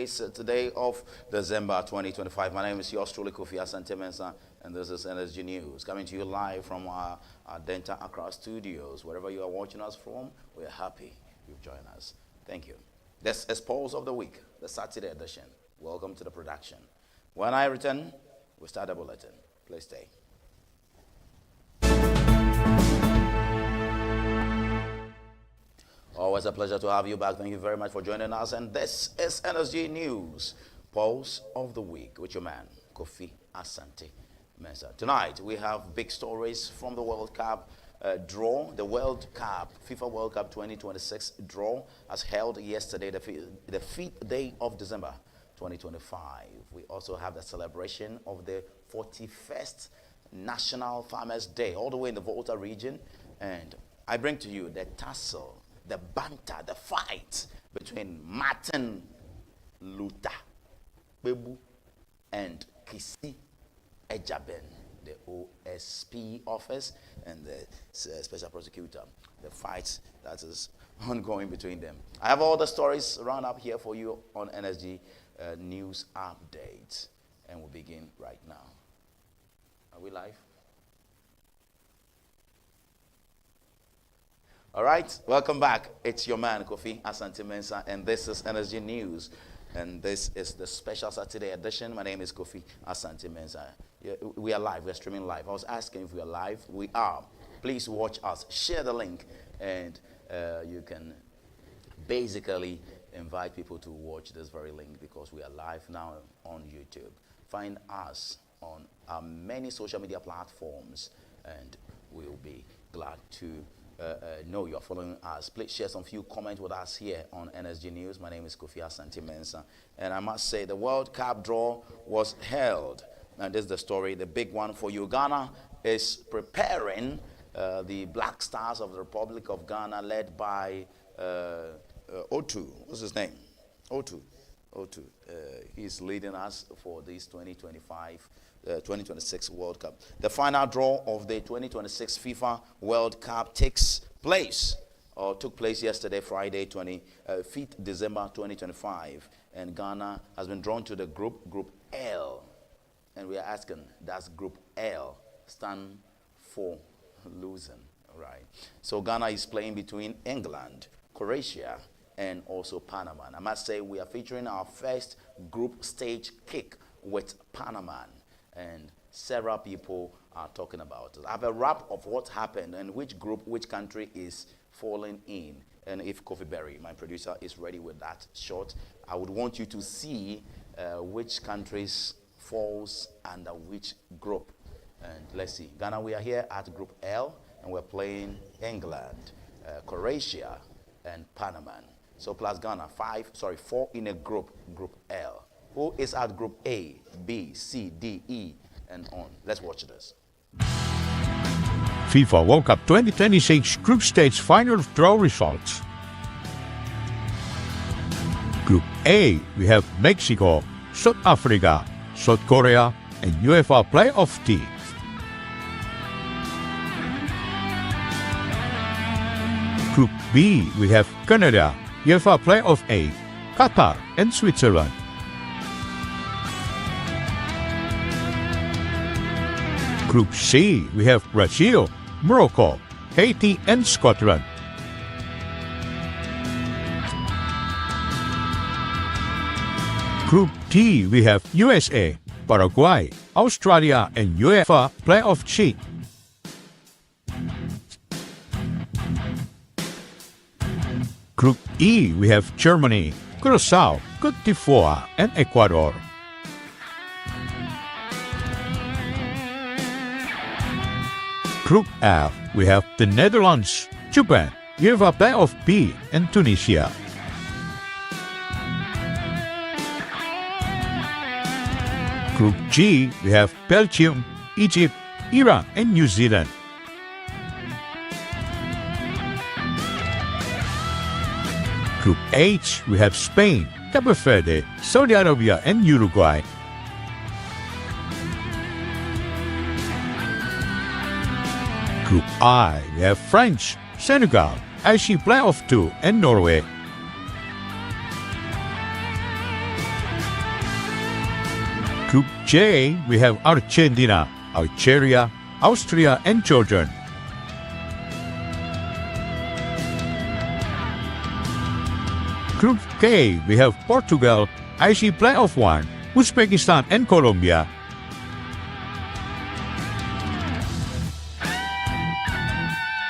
26th today of December 2025. My name is yours truly, Kofi Asante Mensah, and this is Energy News, coming to you live from our Denta Accra studios. Wherever you are watching us from, we're happy you've joined us. Thank you. This is Pulse of the Week, the Saturday edition. Welcome to the production. When I return, we start the bulletin. Please stay. Always a pleasure to have you back. Thank you very much for joining us. And this is NSG News, Pulse of the Week, with your man, Kofi Asante Mensah. Tonight, we have big stories from the World Cup draw. The World Cup, FIFA World Cup 2026 draw, as held yesterday, the 5th day of December 2025. We also have the celebration of the 41st National Farmers Day, all the way in the Volta region. And I bring to you the tussle, the banter, the fight between Martin Kpebu and Kissi Agyebeng, the OSP office and the special prosecutor. The fight that is ongoing between them. I have all the stories round up here for you on NSG News Update, and we'll begin right now. Are we live? All right, welcome back. It's your man, Kofi Asante Mensah, and this is NSG News. And this is the special Saturday edition. My name is Kofi Asante Mensah. We are live. We're streaming live. I was asking if we are live. We are. Please watch us. Share the link, and you can basically invite people to watch this very link, because we are live now on YouTube. Find us on many social media platforms, and we'll be glad to know you're following us. Please share some few comments with us here on NSG News. My name is Kofi Asante Mensah, and I must say the World Cup draw was held. And this is the story, the big one for you. Ghana is preparing the Black Stars of the Republic of Ghana, led by Otu. What's his name? Otu. He's leading us for this 2026 World Cup. The final draw of the 2026 FIFA World Cup took place yesterday, Friday, 5th December 2025. And Ghana has been drawn to the Group L. And we are asking, does Group L stand for losing? Right. So Ghana is playing between England, Croatia, and also Panama. And I must say, we are featuring our first group stage kick with Panama. And several people are talking about it. I have a wrap of what happened and which group, which country is falling in. And if Kofi Berry, my producer, is ready with that shot, I would want you to see which countries falls under which group. And let's see. Ghana, we are here at Group L, and we're playing England, Croatia, and Panama. So plus Ghana, 4 in a group L. Who is at Group A, B, C, D, E, and on? Let's watch this. FIFA World Cup 2026 Group Stage Final Draw Results. Group A, we have Mexico, South Africa, South Korea, and UEFA playoff teams. Group B, we have Canada, UEFA playoff A, Qatar, and Switzerland. Group C, we have Brazil, Morocco, Haiti, and Scotland. Group D, we have USA, Paraguay, Australia, and UEFA playoff C. Group E, we have Germany, Curacao, Cote d'Ivoire, and Ecuador. Group F, we have the Netherlands, Japan, UEFA playoff B, and Tunisia. Group G, we have Belgium, Egypt, Iran, and New Zealand. Group H, we have Spain, Cape Verde, Saudi Arabia, and Uruguay. Group I, we have France, Senegal, IC Playoff 2, and Norway. Group J, we have Argentina, Algeria, Austria, and Jordan. Group K, we have Portugal, IC Playoff 1, Uzbekistan, and Colombia.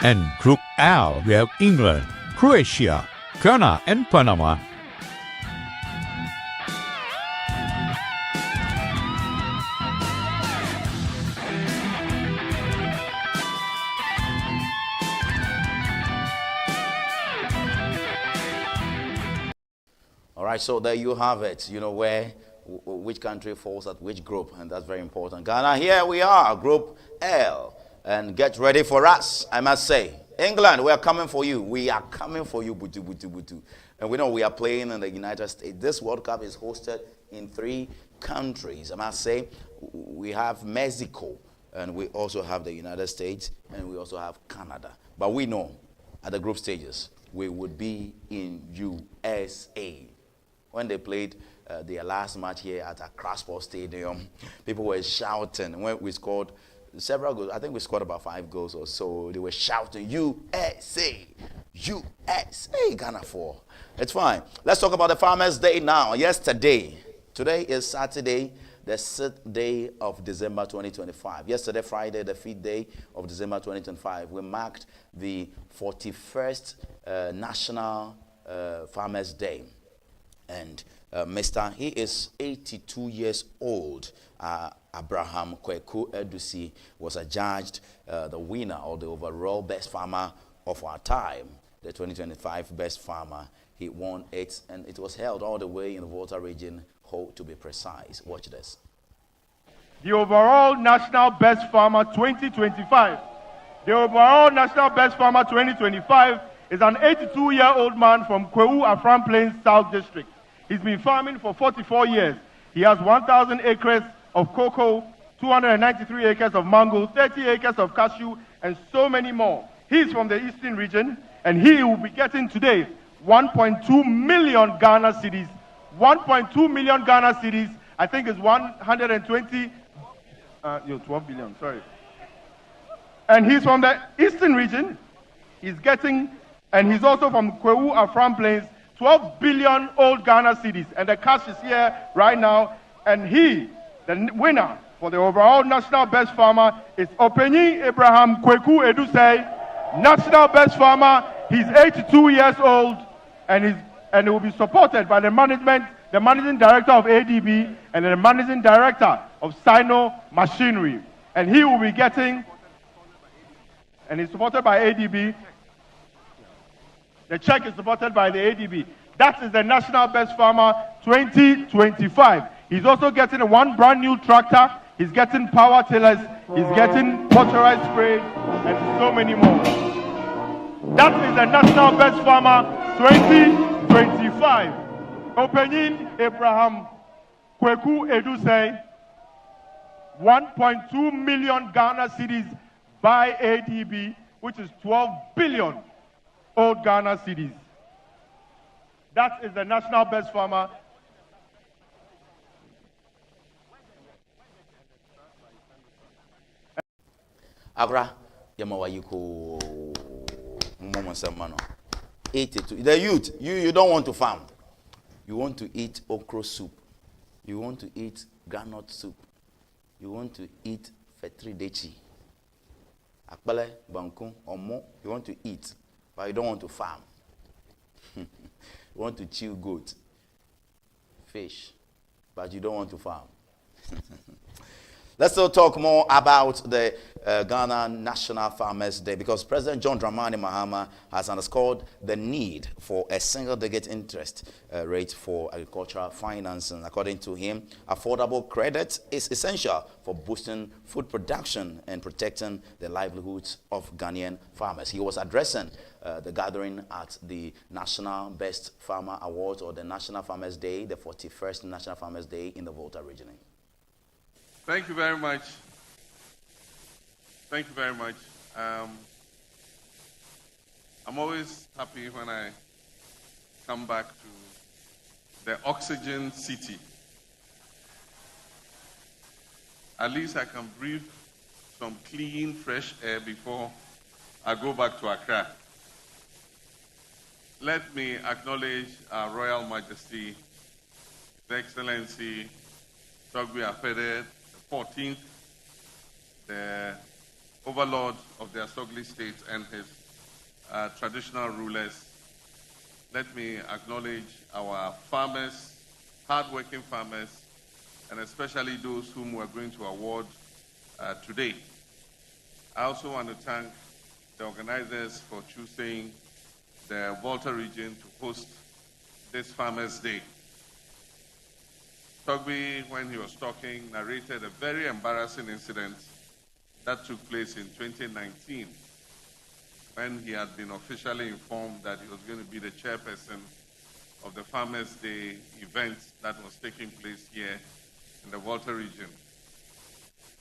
And Group L, we have England, Croatia, Ghana, and Panama. All right, so there you have it. You know which country falls at which group, and that's very important. Ghana, here we are, Group L. And get ready for us, I must say. England, we are coming for you. We are coming for you, butu, butu, butu. And we know we are playing in the United States. This World Cup is hosted in 3 countries. I must say, we have Mexico, and we also have the United States, and we also have Canada. But we know at the group stages, we would be in USA. When they played their last match here at Accra Sports Stadium, people were shouting. When we scored several goals, I think we scored about 5 goals or so. They were shouting, USA, USA, Ghana 4. It's fine. Let's talk about the Farmers' Day now. Yesterday, today is Saturday, the 6th day of December 2025. Yesterday, Friday, the 5th day of December 2025, we marked the 41st National Farmers' Day. And he is 82 years old. Abraham Kweku Edusi was adjudged the winner or the overall best farmer of our time, the 2025 best farmer. He won it, and it was held all the way in the Volta region, Ho to be precise. Watch this. The overall national best farmer 2025. The overall national best farmer 2025 is an 82-year-old man from Kwewu Afram Plains South District. He's been farming for 44 years. He has 1,000 acres of cocoa, 293 acres of mango, 30 acres of cashew, and so many more. He's from the Eastern region, and he will be getting today 1.2 million Ghana cedis. 1.2 million Ghana cedis, I think is 12 billion, sorry. And he's from the Eastern region. He's getting, and he's also from Kwewu Afram Plains, 12 billion old Ghana cedis. And the cash is here right now. And he, the winner for the overall national best farmer, is Openyi Abraham Kweku Edusei, national best farmer. He's 82 years old, and he will be supported by the management, the managing director of ADB, and the managing director of Sino Machinery. And he will be getting, and he's supported by ADB. The check is supported by the ADB. That is the National Best Farmer 2025. He's also getting one brand new tractor. He's getting power tillers. He's getting motorized spray, and so many more. That is the National Best Farmer 2025. Opening Abraham Kweku Edusei, 1.2 million Ghana cedis by ADB, which is 12 billion old Ghana cedis. That is the national best farmer. Agra, Yamawayiko, Momo Samano. 82. The youth, you don't want to farm. You want to eat okra soup. You want to eat granite soup. You want to eat fetridechi. Akbale, banku, omo. You want to eat, but you don't want to farm. You want to chew goat, fish, but you don't want to farm. Let's still talk more about the Ghana National Farmers Day, because President John Dramani Mahama has underscored the need for a single-digit interest rate for agricultural financing. According to him, affordable credit is essential for boosting food production and protecting the livelihoods of Ghanaian farmers. He was addressing the gathering at the National Best Farmer Awards, or the National Farmers Day, the 41st National Farmers Day in the Volta region. Thank you very much. Thank you very much. I'm always happy when I come back to the Oxygen City. at least I can breathe some clean, fresh air before I go back to Accra. Let me acknowledge Our Royal Majesty, His Excellency Kofi Asante the 14th, the Overlord of the Asogli State and his traditional rulers. Let me acknowledge our farmers, hard-working farmers, and especially those whom we're going to award today. I also want to thank the organizers for choosing the Volta region to host this Farmers' Day. Kofi, when he was talking, narrated a very embarrassing incident that took place in 2019 when he had been officially informed that he was going to be the chairperson of the Farmers' Day event that was taking place here in the Volta region.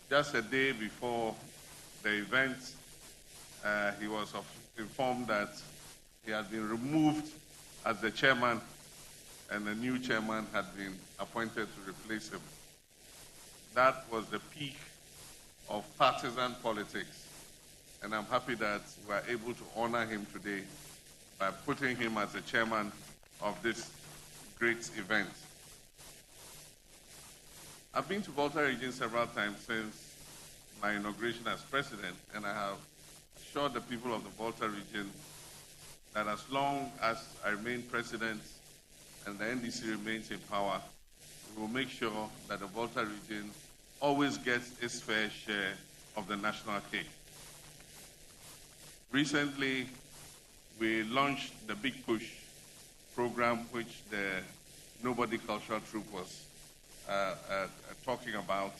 Just a day before the event, he was informed that he had been removed as the chairman and a new chairman had been appointed to replace him. That was the peak of partisan politics, and I'm happy that we are able to honor him today by putting him as the chairman of this great event. I've been to Volta region several times since my inauguration as president, and I have assured the people of the Volta region that as long as I remain president and the NDC remains in power, we will make sure that the Volta region always gets its fair share of the national cake. Recently, we launched the Big Push program, which the Nobody Cultural Troupe was talking about.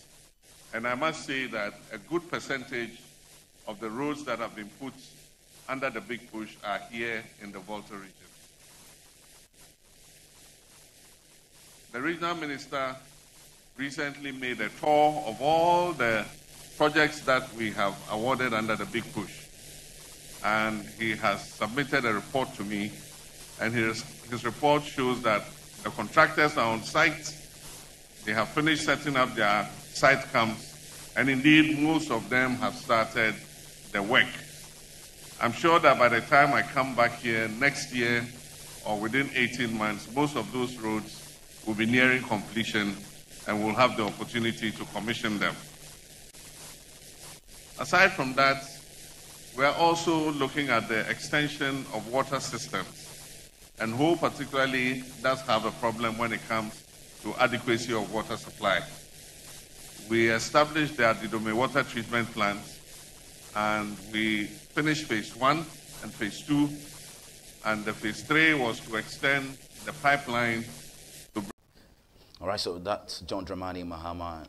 And I must say that a good percentage of the roads that have been put under the Big Push are here in the Volta region. The regional minister recently made a tour of all the projects that we have awarded under the Big Push. And he has submitted a report to me, and his report shows that the contractors are on site. They have finished setting up their site camps, and indeed most of them have started the work. I'm sure that by the time I come back here next year or within 18 months, most of those roads will be nearing completion and we'll have the opportunity to commission them. Aside from that, we are also looking at the extension of water systems, and Ho particularly does have a problem when it comes to adequacy of water supply. We established the Adidome water treatment plant, and we finished phase 1 and phase 2, and the phase 3 was to extend the pipeline. All right, so that's John Dramani Mahama.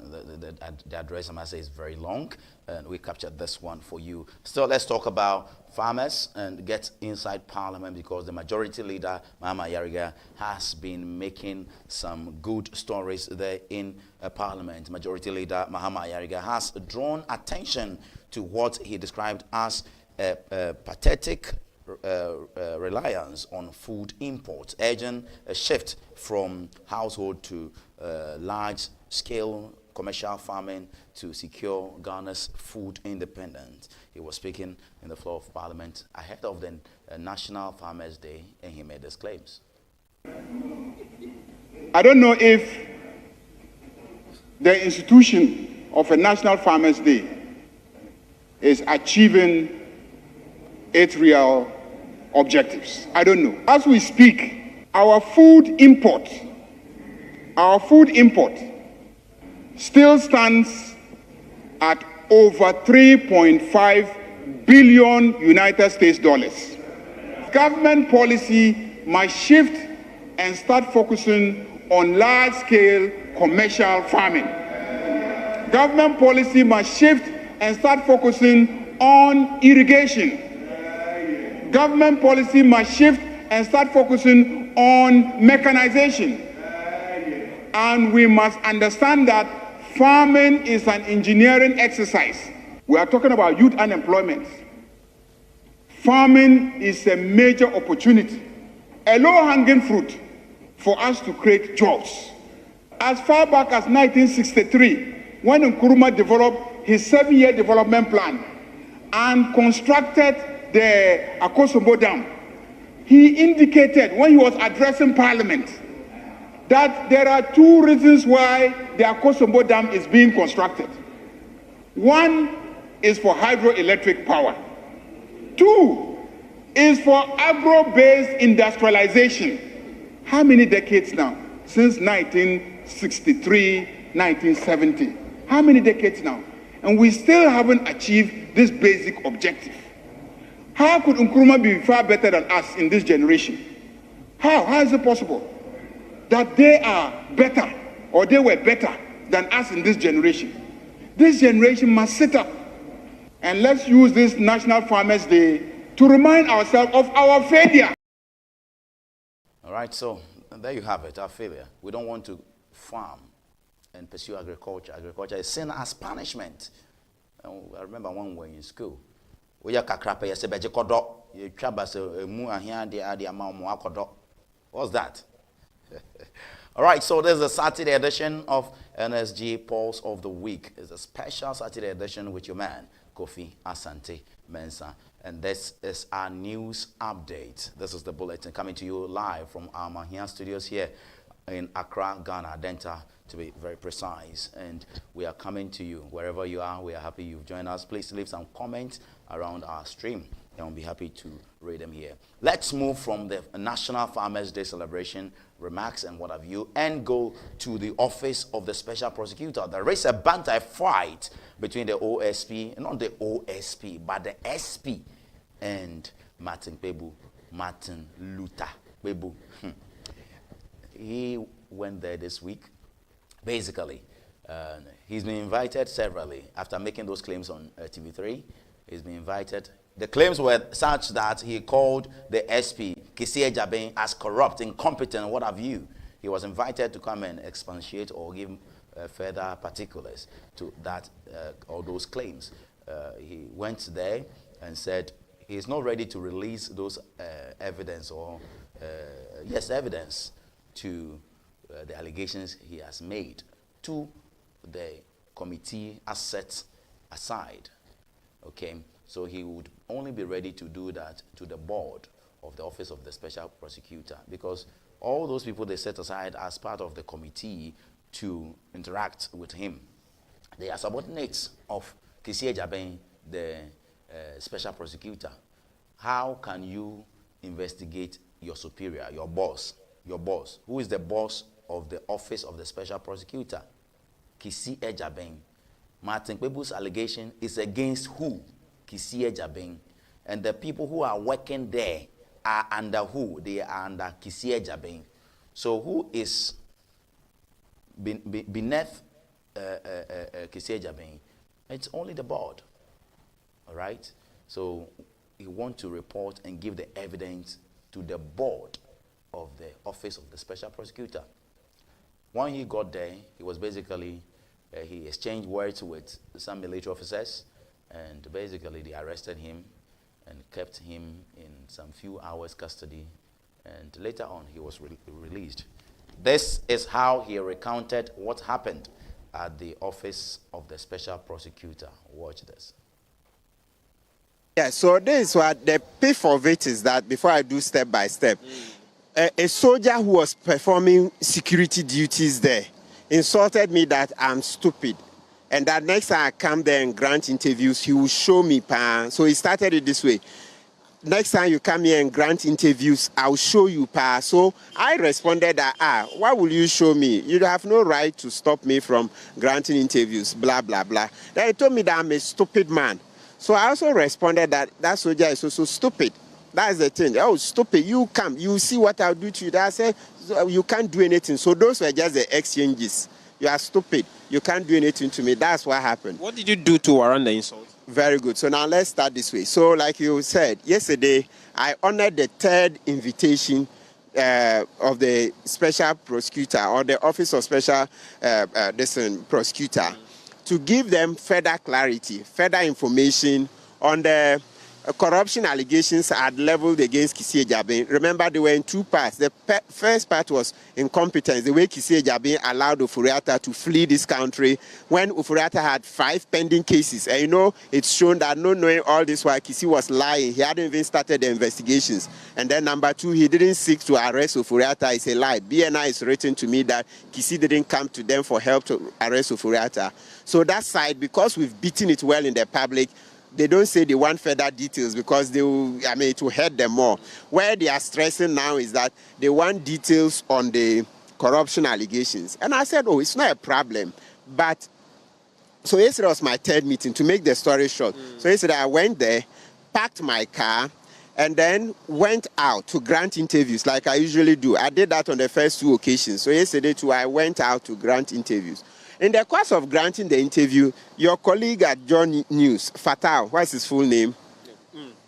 The address, I must say, is very long, and we captured this one for you. So let's talk about farmers and get inside Parliament, because the Majority Leader, Mahama Ayariga, has been making some good stories there in Parliament. Majority Leader Mahama Ayariga has drawn attention to what he described as a pathetic reliance on food imports, urging a shift from household to large-scale commercial farming to secure Ghana's food independence. He was speaking in the floor of Parliament ahead of the National Farmers' Day, and he made these claims. I don't know if the institution of a National Farmers' Day is achieving its real objectives. I don't know. As we speak, our food import still stands at over 3.5 billion United States dollars. Government policy must shift and start focusing on large-scale commercial farming. Government policy must shift and start focusing on irrigation. Government policy must shift and start focusing on mechanization. And we must understand that farming is an engineering exercise. We are talking about youth unemployment. Farming is a major opportunity, a low-hanging fruit for us to create jobs. As far back as 1963, when Nkrumah developed his 7-year development plan and constructed the Akosombo Dam, he indicated when he was addressing Parliament that there are 2 reasons why the Akosombo Dam is being constructed. One is for hydroelectric power. 2 is for agro-based industrialization. How many decades now? Since 1963, 1970. How many decades now? And we still haven't achieved this basic objective. How could Nkrumah be far better than us in this generation? How? How is it possible that they are better or they were better than us in this generation? This generation must sit up and let's use this National Farmers Day to remind ourselves of our failure. All right, so there you have it, our failure. We don't want to farm and pursue agriculture. Agriculture is seen as punishment. And I remember when we were in school. What's that? All right, so there's a Saturday edition of NSG Pulse of the Week. It's a special Saturday edition with your man, Kofi Asante Mensah. And this is our news update. This is the bulletin coming to you live from our Mahia studios here in Accra, Ghana, Denta, to be very precise. And we are coming to you wherever you are. We are happy you've joined us. Please leave some comments around our stream, and we'll be happy to read them here. Let's move from the National Farmers Day celebration, remarks and what have you, and go to the office of the Special Prosecutor. There is a banter fight between the OSP, not the OSP, but the SP, and Martin Kpebu, Martin Luther Kpebu. He went there this week. Basically, he's been invited severally after making those claims on TV3. He's been invited. The claims were such that he called the SP, Kissi Agyebeng, as corrupt, incompetent, what have you. He was invited to come and expatiate or give further particulars to that or those claims. He went there and said he's not ready to release those evidence or evidence to the allegations he has made to the committee as set aside. Okay, so he would only be ready to do that to the board of the Office of the Special Prosecutor, because all those people they set aside as part of the committee to interact with him, they are subordinates of Kissi Agyebeng, the Special Prosecutor. How can you investigate your superior, your boss? Who is the boss of the Office of the Special Prosecutor? Kissi Agyebeng. Martin Kpebu's allegation is against who? Kissi Agyebeng. And the people who are working there are under who? They are under Kissi Agyebeng. So who is beneath Kissi Agyebeng? It's only the board. All right? So you want to report and give the evidence to the board of the Office of the Special Prosecutor. When he got there, he was basically, he exchanged words with some military officers, and basically they arrested him and kept him in some few hours custody, and later on he was released. This is how he recounted what happened at the Office of the Special Prosecutor. Watch this. Yeah, so this is what the pith of it is that before I do step by step, a soldier who was performing security duties there insulted me that I'm stupid. And that next time I come there and grant interviews, he will show me. So he started it this way. Next time you come here and grant interviews, I'll show you. So I responded that, why will you show me? You have no right to stop me from granting interviews, blah, blah, blah. Then he told me that I'm a stupid man. So I also responded that that soldier is also stupid. That's the thing. Oh, stupid. You come. You see what I'll do to you. I said, you can't do anything. So those were just the exchanges. You are stupid. You can't do anything to me. That's what happened. What did you do to warrant the insult? Very good. So now let's start this way. So like you said, yesterday, I honored the third invitation of the Special Prosecutor or the Office of Special Prosecutor to give them further clarity, further information on the corruption allegations had leveled against Kissi Agyebeng. Remember, they were in two parts. The first part was incompetence, the way Kissi Agyebeng allowed Ofori-Atta to flee this country when Ofori-Atta had 5 pending cases. And you know, it's shown that not knowing all this while Kissi was lying, he hadn't even started the investigations. And then number 2, he didn't seek to arrest Ofori-Atta. It's a lie. BNI is written to me that Kissi didn't come to them for help to arrest Ofori-Atta. So that side, because we've beaten it well in the public, they don't say they want further details because it will hurt them more. Where they are stressing now is that they want details on the corruption allegations. And I said, oh, it's not a problem. But, so yesterday was my 3rd meeting, to make the story short. So yesterday I went there, parked my car, and then went out to grant interviews like I usually do. I did that on the first 2 occasions. So yesterday too, I went out to grant interviews. In the course of granting the interview, your colleague at John News, Fatal, what's his full name?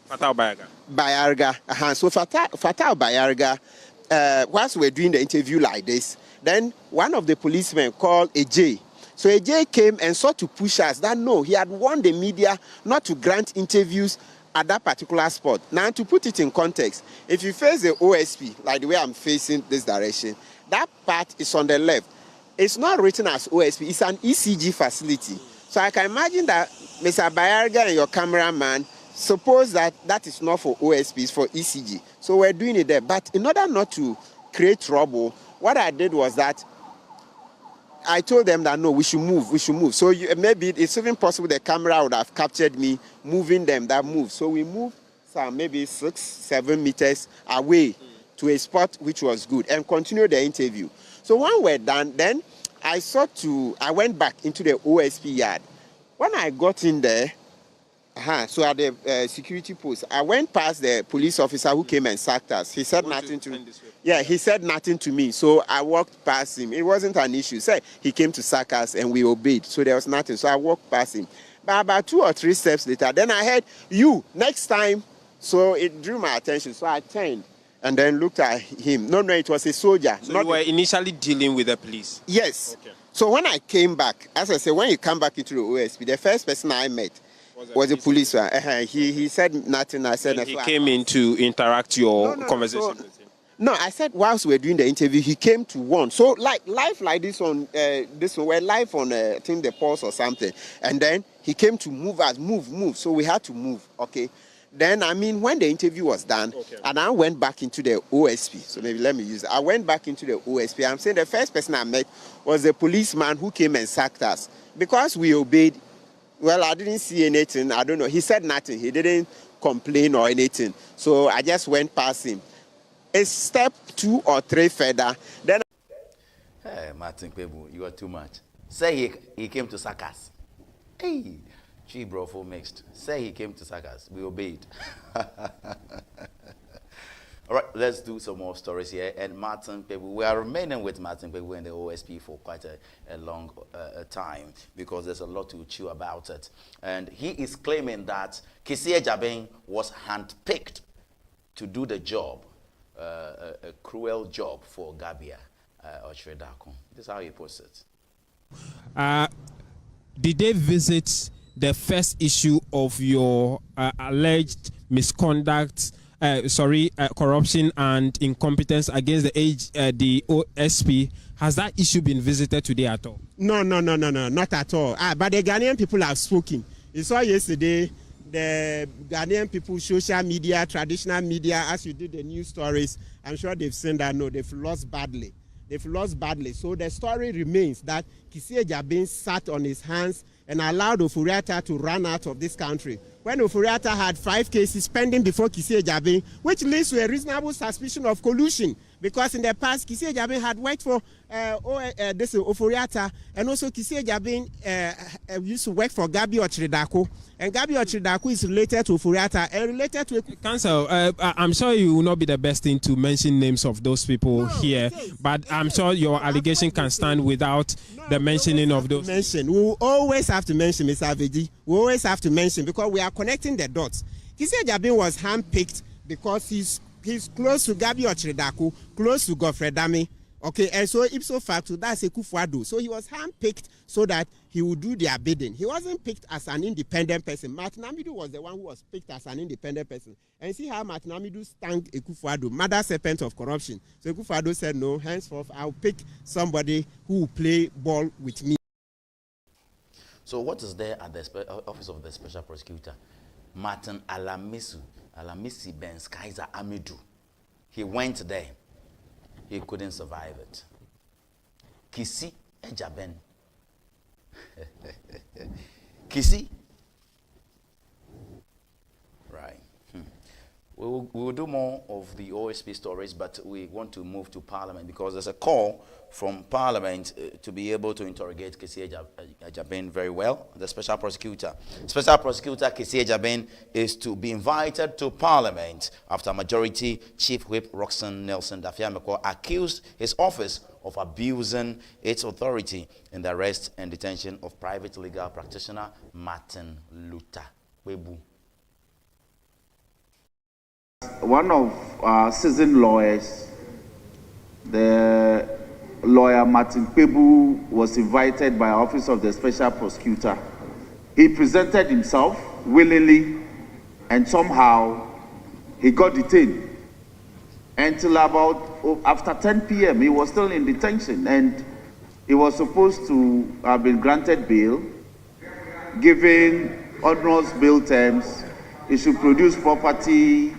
Fatal Bayarga. Bayarga. So Fatal Bayarga, whilst we're doing the interview like this, then one of the policemen called AJ. So AJ came and sought to push us that no, he had warned the media not to grant interviews at that particular spot. Now, to put it in context, if you face the OSP, like the way I'm facing this direction, that part is on the left. It's not written as OSP, it's an ECG facility. So I can imagine that Mr. Bayarga and your cameraman, suppose that is not for OSP, it's for ECG. So we're doing it there. But in order not to create trouble, what I did was that I told them that no, we should move. So maybe it's even possible the camera would have captured me moving them, that move. So we moved some maybe 6-7 meters away to a spot which was good and continued the interview. So when we're done, then I went back into the OSP yard. When I got in there, so at the security post, I went past the police officer who came and sacked us. He said nothing to me. Yeah, he said nothing to me. So I walked past him. It wasn't an issue. So he came to sack us and we obeyed. So there was nothing. So I walked past him. But about 2 or 3 steps later, then I heard, you, next time. So it drew my attention. So I turned and then looked at him. No, it was a soldier. So you were initially dealing with the police? Yes. Okay. So when I came back, as I said, when you come back into the OSP, the first person I met was a policeman. He said nothing. I said he came in to interact your conversation with him. No, I said whilst we were doing the interview, he came to warn. So like live like this on this one, we're live on I think the Pulse or something. And then he came to move us, move. So we had to move. Okay. Then, when the interview was done, and I went back into the OSP, so maybe let me use it. I went back into the OSP. I'm saying the first person I met was the policeman who came and sacked us. Because we obeyed, well, I didn't see anything. I don't know. He said nothing. He didn't complain or anything. So I just went past him. A step 2 or 3 further, then... Hey, Martin Kpebu, you are too much. Say he came to sack us. Hey. Gee, bro, full mixed. Say he came to sack us. We obeyed. All right, let's do some more stories here. And Martin Kpebu, we are remaining with Martin Kpebu and the OSP for quite a long time because there's a lot to chew about it. And he is claiming that Kissi Agyebeng was handpicked to do the job, a cruel job for Gabia or Shredako. This is how he puts it. Did they visit the first issue of your alleged misconduct, corruption and incompetence against the OSP? Has that issue been visited today at all? No, not at all. But the Ghanaian people have spoken. You saw yesterday the Ghanaian people, social media, traditional media, as you did the news stories, I'm sure they've seen that, no, they've lost badly. So the story remains that Kissi Agyebeng sat on his hands and allowed Ofori-Atta to run out of this country. When Ofori-Atta had 5 cases pending before Kissi Agyebeng, which leads to a reasonable suspicion of collusion, because in the past, Kissi Agyebeng had worked for Ofori-Atta, and also Kissi Agyebeng used to work for Gabi Ochridako, and Gabi Ochridako is related to Ofori-Atta and related to... Counsel, I'm sure you will not be the best thing to mention names of those people here, but I'm sure your allegation can stand without the mentioning of those. We will always have to mention, Mr. Aveji. We always have to mention because we are connecting the dots. Kissi Agyebeng was handpicked because he's close to Gabi Ochridako, close to Godfrey Dame. Okay, and so ipso facto, that's a Akufo-Addo. So he was handpicked so that he would do their bidding. He wasn't picked as an independent person. Martin Amidu was the one who was picked as an independent person. And see how Martin Amidu stank Akufo-Addo, mother serpent of corruption. So Akufo-Addo said, no, henceforth, I'll pick somebody who will play ball with me. So what is there at the office of the special prosecutor? Martin Alamisi Ben Kaiser Amidu. He went there. He couldn't survive it. Kissi Agyebeng. Kissi. Right. We will do more of the OSP stories, but we want to move to Parliament because there's a call from Parliament to be able to interrogate Kissi Agyebeng very well, the special prosecutor. Special prosecutor Kissi Agyebeng is to be invited to Parliament after Majority Chief Whip Roxanne Nelson Dafiameko accused his office of abusing its authority in the arrest and detention of private legal practitioner Martin Kpebu. One of our seasoned lawyers, the lawyer Martin Kpebu, was invited by Office of the Special Prosecutor. He presented himself willingly, and somehow he got detained. Until about after 10 p.m., he was still in detention, and he was supposed to have been granted bail, given onerous bail terms. He should produce property,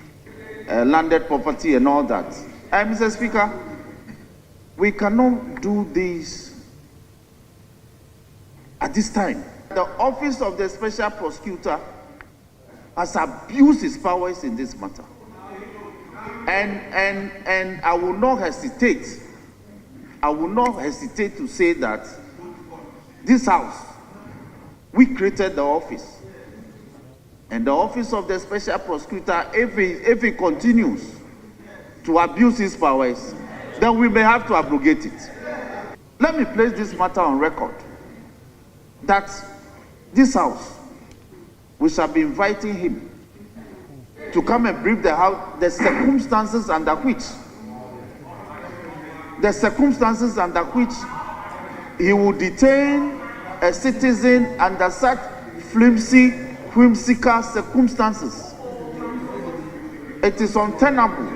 landed property and all that. Mr. Speaker, we cannot do this at this time. The Office of the Special Prosecutor has abused his powers in this matter. And I will not hesitate. I will not hesitate to say that this house, we created the office. And the Office of the Special Prosecutor, if he continues to abuse his powers, then we may have to abrogate it. Let me place this matter on record, that this house, we shall be inviting him to come and brief the house the circumstances under which he will detain a citizen under such whimsical circumstances. It is untenable.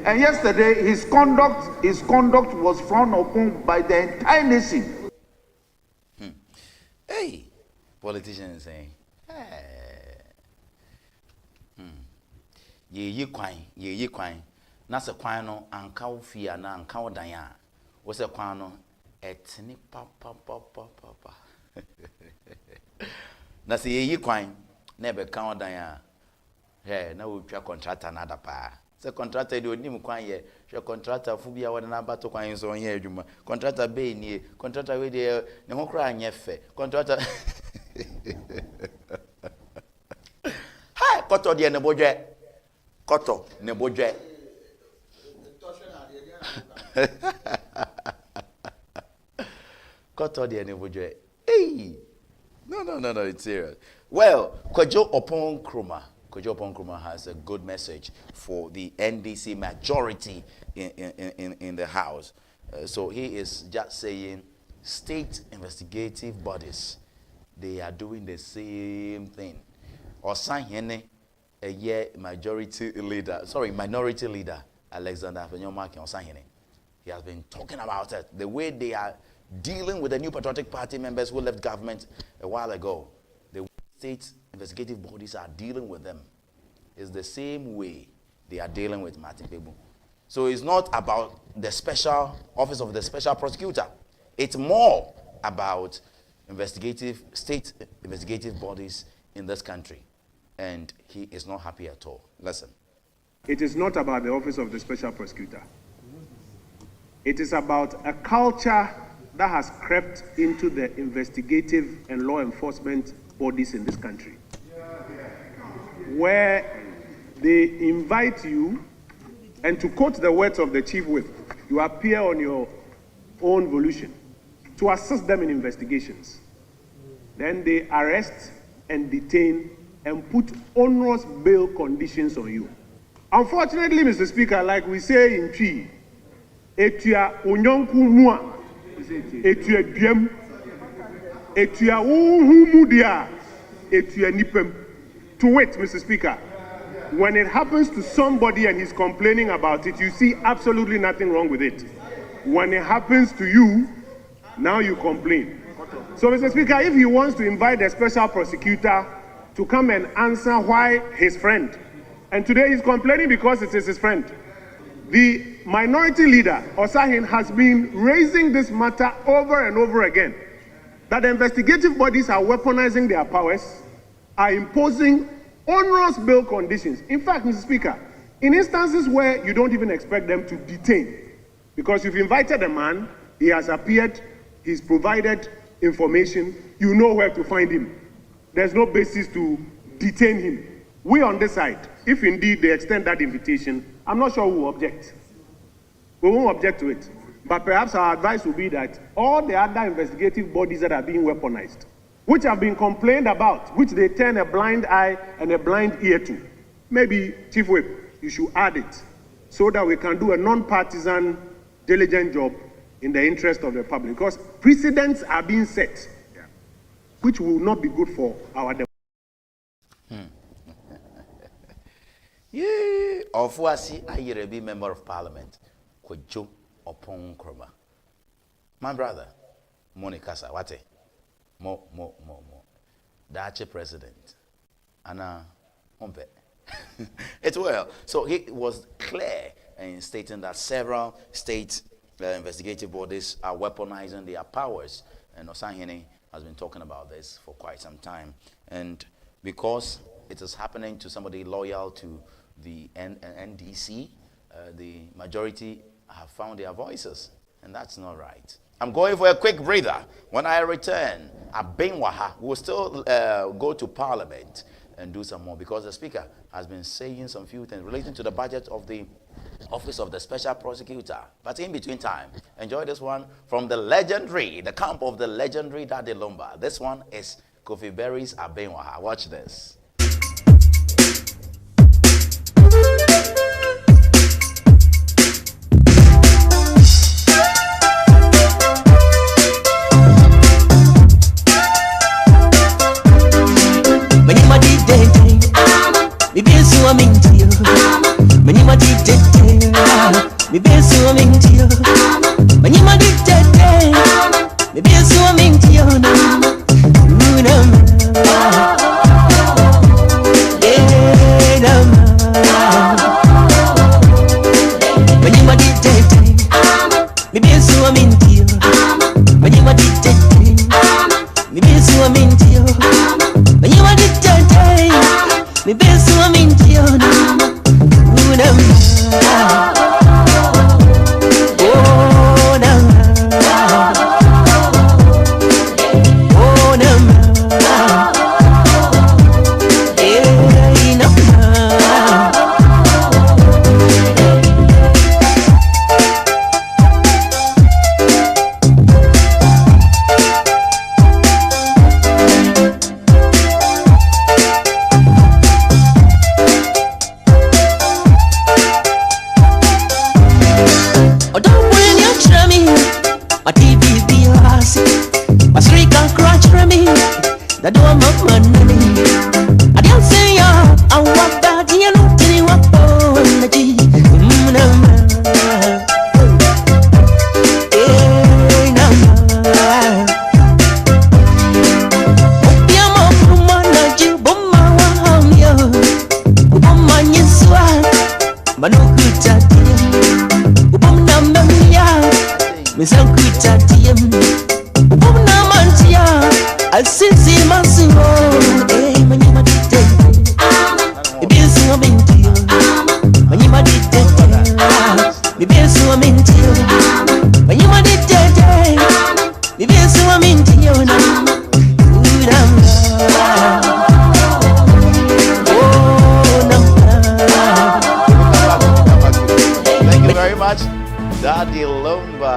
And yesterday, his conduct was frowned upon by the entire nation. Hey, politicians saying, ye kwine. Nasa kwano anka fia na anka odanya. Wose kwano etini papa. Na se ye kwan na be kan odan a na wo twa contractor na da pa se contractor de onim kwan ye hwe contractor fu bia wona na bato kwan so onye adwuma contractor be nie contractor we de ne ho kra anye fe contractor ha koto de ne bodwe koto de ne bodwe hey. No, it's serious. Well, Kojo Opon Nkrumah has a good message for the NDC majority in the House. So he is just saying state investigative bodies, they are doing the same thing. Osahene, minority leader, Alexander Afenyomakin Osahene, he has been talking about it, the way they are dealing with the New Patriotic Party members who left government a while ago. The state investigative bodies are dealing with them is the same way they are dealing with Martin Kpebu. So it's not about the special office of the special prosecutor. It's more about state investigative bodies in this country. And he is not happy at all. Listen. It is not about the office of the special prosecutor. It is about a culture that has crept into the investigative and law enforcement bodies in this country, where they invite you, and to quote the words of the chief whip, you appear on your own volition to assist them in investigations. Then they arrest and detain and put onerous bail conditions on you. Unfortunately, Mr. Speaker, like we say in Twi, etua onyonku mu a etua duam etua wohu mu dia etua nipam. To wit, Mr. Speaker, when it happens to somebody and he's complaining about it, you see absolutely nothing wrong with it. When it happens to you, now you complain. So, Mr. Speaker, if he wants to invite the special prosecutor to come and answer why his friend, and today he's complaining because it is his friend, the minority leader, Osahin, has been raising this matter over and over again, that the investigative bodies are weaponizing their powers, are imposing onerous bail conditions. In fact, Mr. Speaker, in instances where you don't even expect them to detain, because you've invited a man, he has appeared, he's provided information, you know where to find him. There's no basis to detain him. We on this side, if indeed they extend that invitation, I'm not sure we will object. We won't object to it. But perhaps our advice will be that all the other investigative bodies that are being weaponized, which have been complained about, which they turn a blind eye and a blind ear to, maybe, Chief Whip, you should add it so that we can do a non-partisan, diligent job in the interest of the public. Because precedents are being set, which will not be good for our democracy. Yeah, Ofuasi Ayerebi, Member of Parliament, Kwejo Opon Kroma. My brother, Monica Sawate. Mo. Dache President. Anna Ompe. It's well. So he was clear in stating that several state investigative bodies are weaponizing their powers. And Osahene has been talking about this for quite some time. And because it is happening to somebody loyal to the NDC, the majority have found their voices. And that's not right. I'm going for a quick breather. When I return, Abenwaha will still go to Parliament and do some more, because the Speaker has been saying some few things relating to the budget of the Office of the Special Prosecutor. But in between time, enjoy this one from the legendary, the camp of the legendary Daddy Lumba. This one is Kofi Berry's Abenwaha. Watch this. Daddy Lumba.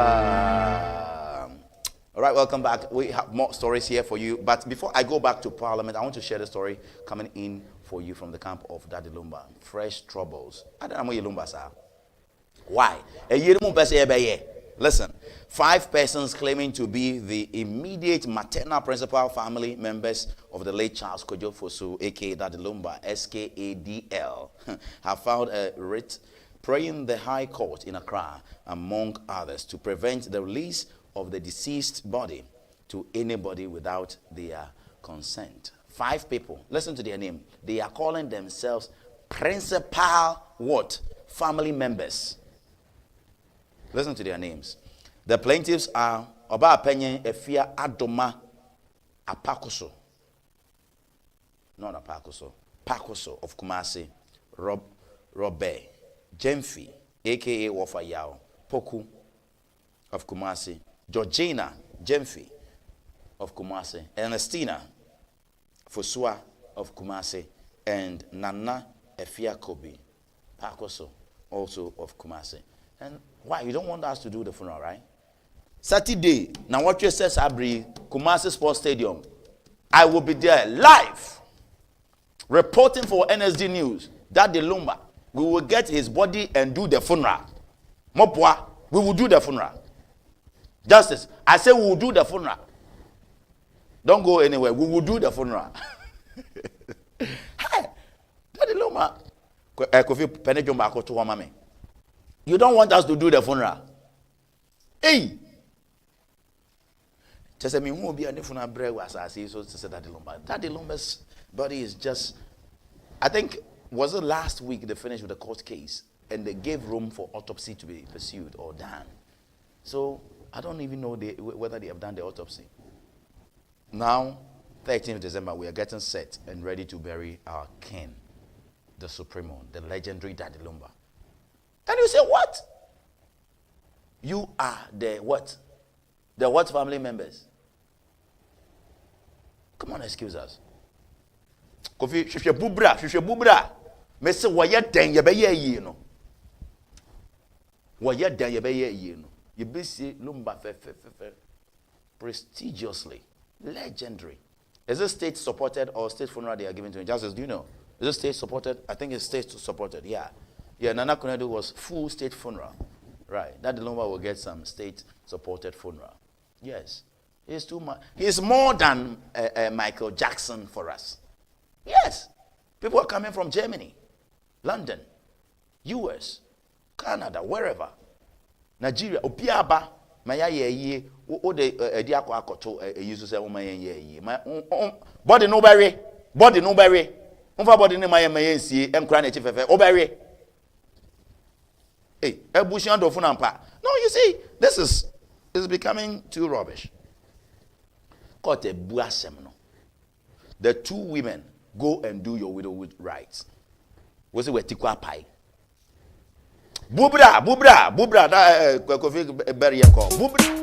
All right, welcome back. We have more stories here for you. But before I go back to Parliament, I want to share the story coming in for you from the camp of Daddy Lumba. Fresh troubles. I don't know Lumba, sir. Why? Listen, 5 persons claiming to be the immediate maternal principal family members of the late Charles Kojo Fosu, aka Daddy Lumba, SKADL, have filed a writ praying the High Court in Accra, among others, to prevent the release of the deceased body to anybody without their consent. 5 people, listen to their name. They are calling themselves principal what? Family members. Listen to their names. The plaintiffs are Oba Penye Efia Adoma Apakoso. Not Apakoso. Pakoso of Kumasi. Robert Jemfi, aka Wafa Yao. Poku of Kumasi. Georgina Jemfi of Kumasi. Ernestina Fosua of Kumasi. And Nana Efia Kobi Pakoso, also of Kumasi. And why? You don't want us to do the funeral, right? Saturday, now what you says, Abri, Kumasi Sports Stadium. I will be there live, reporting for NSD News. Daddy Lumba, we will get his body and do the funeral. Mopwa, we will do the funeral. Justice, I say we will do the funeral. Don't go anywhere. We will do the funeral. Hey, Daddy Lumba, Kofi Penejomba to Mami. You don't want us to do the funeral. Hey! Just me won't be a funeral bread was I see so to say Daddy Lumba. Daddy Lumba's body is just, I think, was it last week they finished with the court case and they gave room for autopsy to be pursued or done. So I don't even know whether they have done the autopsy. Now, 13th December, we are getting set and ready to bury our king, the Supremo, the legendary Daddy Lumba. And you say, what? You are the what? The what family members? Come on, excuse us. Kofi, shushe bubra. Me se waya den ye be ye no. Waya den ye be ye no. You be see Lumba fe. Prestigiously, legendary. Is it state supported or state funeral they are giving to him? Justice, do you know? Is it state supported? I think it's state supported. Yeah. Nana Kunedu was full state funeral. Right. Daddy Lumba will get some state supported funeral. Yes. He's too much. He's more than Michael Jackson for us. Yes. People are coming from Germany, London, US, Canada, wherever. Nigeria, Opiaba, Maya ye, o de diako akoto use say o maye ye. Body no bury. Umfa body ne maye nsie enkra na chifefe o bury. Hey, ebushia do funampa. No, you see, this is becoming too rubbish. Court a buasem no. The 2 women go and do your widowhood rights. Was it wetikwa pai? Bubra, that Kofi bury call. Bubra.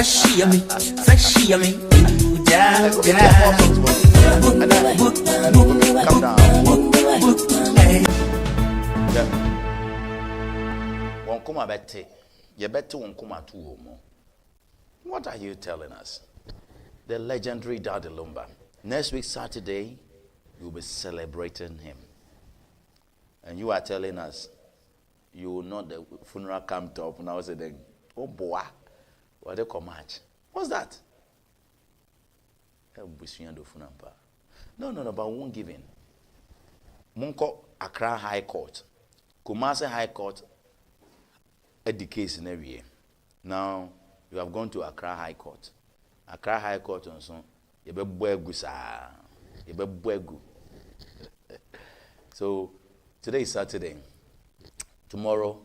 Fresh yummy, yeah, Come down. Wonkuma bete. You bet wonkuma tu omo. What are you telling us? The legendary Daddy Lumba. Next week, Saturday, you'll be celebrating him. And you are telling us you will not the funeral come top now say oh boy, what they come match. What's that? No, but we won't give in. Munko Accra High Court, Kumasi High Court, at the case in every year. Now you have gone to Accra High Court. Accra High Court on so you be buegu sa, you be buegu. So today is Saturday. Tomorrow,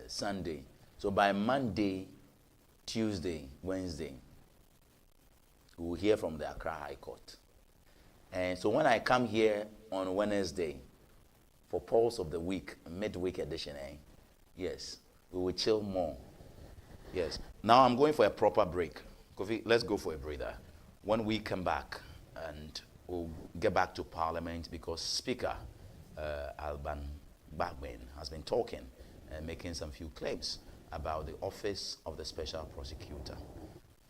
Sunday. So by Monday, Tuesday, Wednesday, we will hear from the Accra High Court. And so when I come here on Wednesday for Pulse of the Week, midweek edition, yes, we will chill more. Yes. Now I'm going for a proper break. Kofi, let's go for a breather. When we come back, and we'll get back to Parliament because Speaker Alban Bagbin has been talking and making some few claims about the office of the special prosecutor.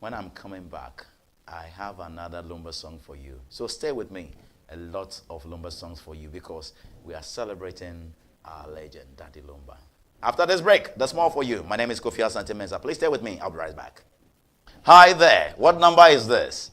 When I'm coming back, I have another Lumba song for you. So stay with me. A lot of Lumba songs for you because we are celebrating our legend, Daddy Lumba. After this break, there's more for you. My name is Kofi Asante Mensah. Please stay with me. I'll be right back. Hi there. What number is this?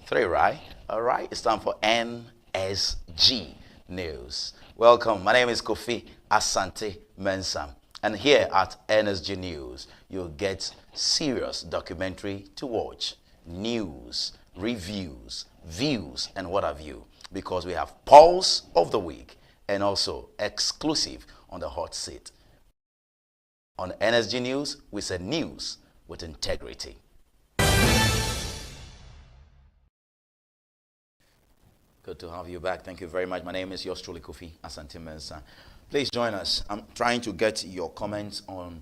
3, right? All right. It's time for NSG News. Welcome. My name is Kofi Asante Mensah. And here at NSG News, you'll get serious documentary to watch, news, reviews, views, and what have you. Because we have Pulse of the Week and also exclusive on the hot seat. On NSG News, we say news with integrity. Good to have you back. Thank you very much. My name is yours truly, Kofi Asante Mensah. Please join us. I'm trying to get your comments on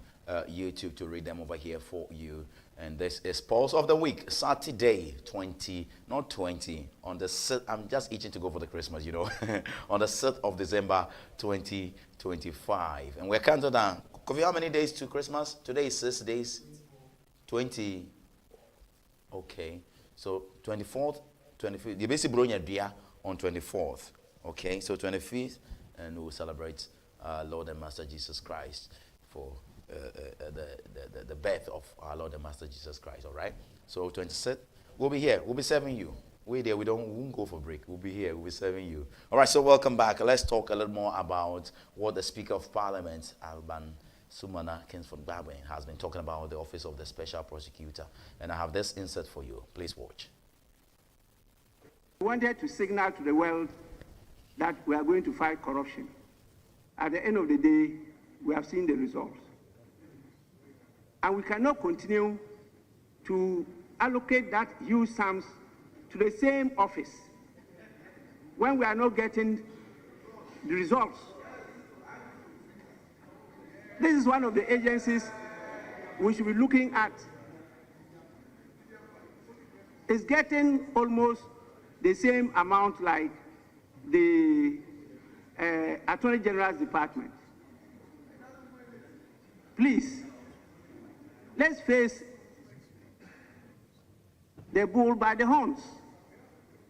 YouTube to read them over here for you. And this is Pulse of the Week, Saturday, on the 6th. I'm just itching to go for the Christmas, you know, on the 6th of December, 2025. And we're counting down. Kofi, how many days to Christmas? Today is 6 days. 20. Okay. So 24th, 25th. You basically bring your on 24th. Okay. So 25th, and we'll celebrate Lord and Master Jesus Christ for the birth of our Lord and Master Jesus Christ. All right. So 26th, we'll be here. We'll be serving you. We're there. We won't go for break. We'll be here. We'll be serving you. All right. So welcome back. Let's talk a little more about what the Speaker of Parliament, Alban Sumana Kingsford Babwin, has been talking about the office of the special prosecutor. And I have this insert for you. Please watch. We wanted to signal to the world that we are going to fight corruption. At the end of the day, we have seen the results. And we cannot continue to allocate that huge sums to the same office when we are not getting the results. This is one of the agencies we should be looking at. It's getting almost the same amount like the Attorney General's Department. Please, let's face the bull by the horns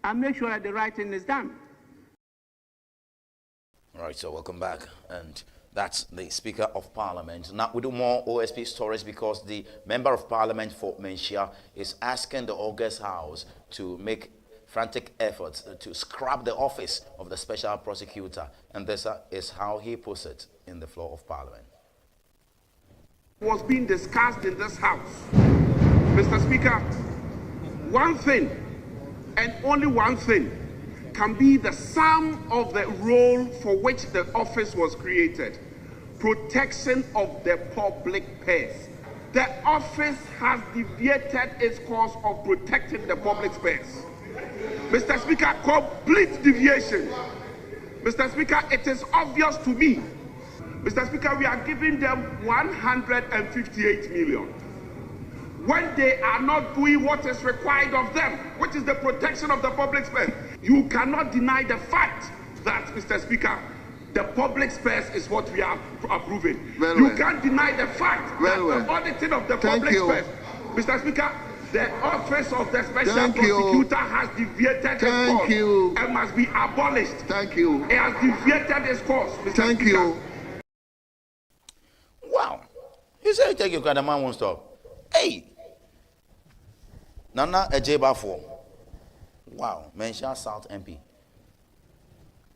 and make sure that the right thing is done. All right, so welcome back. And that's the Speaker of Parliament. Now we do more OSP stories because the Member of Parliament for Menchia is asking the August House to make frantic efforts to scrap the office of the special prosecutor. And this is how he puts it in the floor of Parliament. Was being discussed in this House. Mr. Speaker, one thing and only one thing can be the sum of the role for which the office was created: protection of the public purse. The office has deviated its course of protecting the public purse. Mr. Speaker, complete deviation. Mr. Speaker, it is obvious to me. Mr. Speaker, we are giving them 158 million. when they are not doing what is required of them, which is the protection of the public space. You cannot deny the fact that, Mr. Speaker, the public space is what we are approving. You can't deny the fact that the auditing of the public space, Mr. Speaker, the office of the special prosecutor has deviated its course and must be abolished. It has deviated its course, Mr. Speaker. Wow. You say take your card, the man won't stop. Hey. Nana Ejebafo. Wow. Mensah South MP.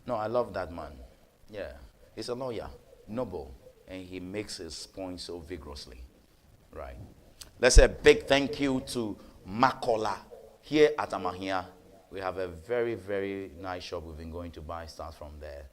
No, I love that man. Yeah. He's a lawyer. Noble. And he makes his point so vigorously. Right. Let's say a big thank you to Makola here at Amahia. We have a very, very nice shop we've been going to buy stuff from there.